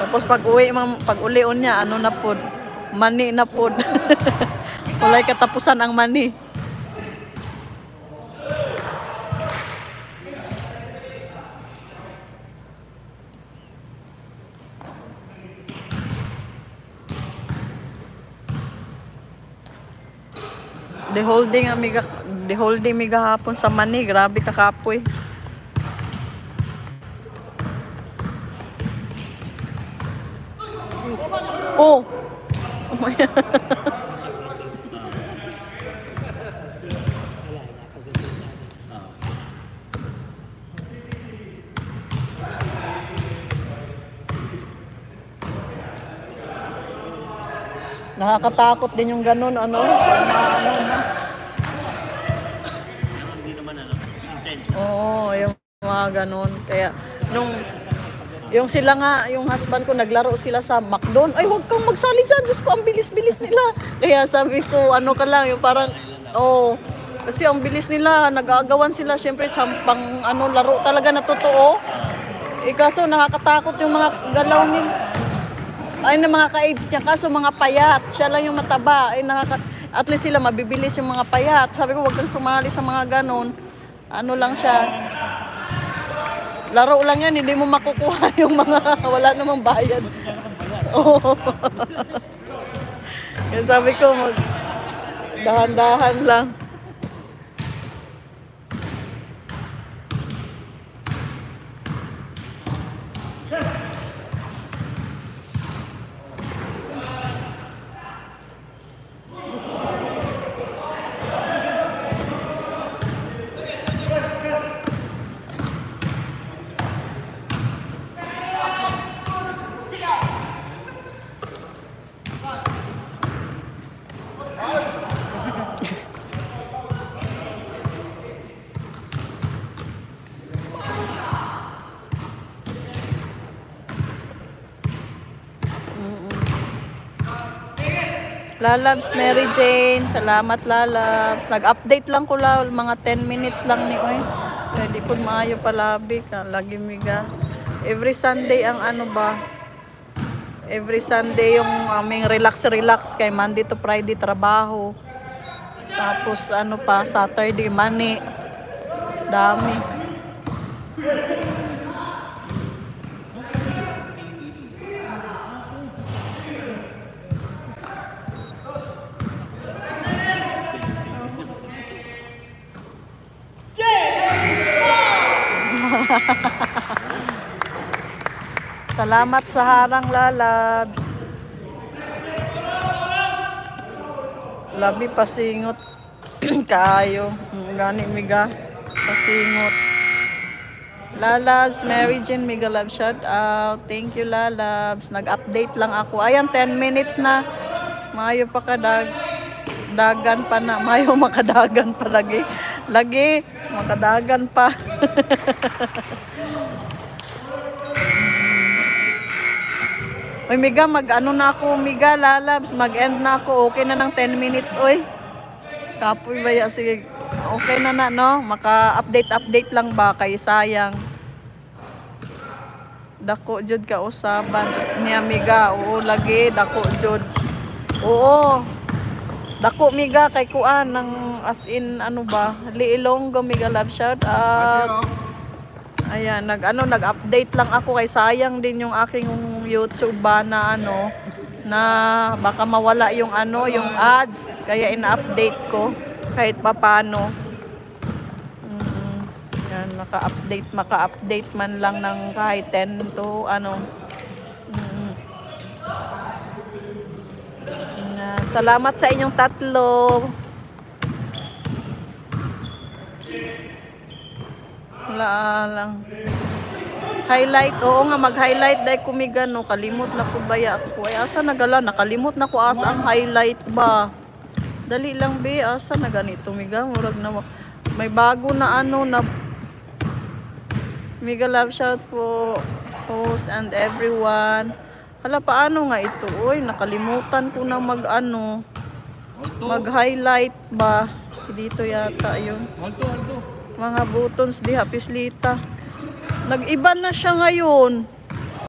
Tapos pag ulion niya, ano na pod, mani na pod. Walay katapusan ang mani. The holding mi gahapon sa mani, grabe ka kapoy. Oh. Oh my. Nakakatakot din yung ganun, ano? Hindi naman intense. Oo, yung mga ganun. Kaya, yung sila nga, yung husband ko, naglaro sila sa McDonald's. Ay, huwag kang magsali dyan. Diyos ko, ang bilis-bilis nila. Kaya sabi ko, ano ka lang, yung parang, kasi ang bilis nila, nag-aagawan sila. Siyempre, pang laro talaga na totoo. Kaso, nakakatakot yung mga galaw nila. Ay, na mga ka-age niya, kaso mga payat. Siya lang yung mataba. Ay, at least sila mabibilis yung mga payat. Sabi ko, huwag kang sumali sa mga ganon. Ano lang siya. Laro lang yan, hindi mo makukuha yung mga wala namang bayad. Oo. Kaya sabi ko, dahan-dahan lang. Lalabs, Mary Jane, salamat Lalabs. Nag-update lang ko lang, mga 10 minutes lang ni Oy. Pwede po maayo palabi ka, lagi miga. Every Sunday ang every Sunday yung aming relax kay Monday to Friday trabaho. Tapos Saturday money. Dami. Salamat sa harang Lalabs. Labi pasingot kaayo. Gani miga pasingot. Lalabs, Mary Jane, mega love shout out. Thank you Lalabs. Nag-update lang ako. Ayan 10 minutes na. Mayo pa dagan pa na. Mayo makadagan pa lagi. Lagi makadagan pa. Oy, Miga, na ako, Miga, Lalabs, mag-end na ako, okay na ng 10 minutes, oy. Kapoy ba ya, sige, okay na no? Maka-update lang ba, kay sayang. Dako, jud ka usaban, niya, Miga, oo, lagi, dako, jud. Oo, dako, Miga, kay kuan, ng as in, Liilonggo, Miga, love shout out. Ayan, nag-update lang ako kay sayang din yung aking YouTube na na baka mawala yung yung ads, kaya ina-update ko kahit papano. Yan, maka-update man lang ng kahit 10 to Salamat sa inyong tatlo. Wala lang. Highlight, oo nga, mag-highlight dahil kumiga, no, kalimot na ko baya ako. Ay, asa nagala, nakalimot na ko asa ang highlight ba. Dali lang, be, asa na ganito, miga, murag na, may bago na na, mega love shout po, host and everyone. Hala, paano nga ito, oy, nakalimutan ko na mag-highlight ba. Dito yata yun. Mga buttons di hapislita. Nag-iba na siya ngayon.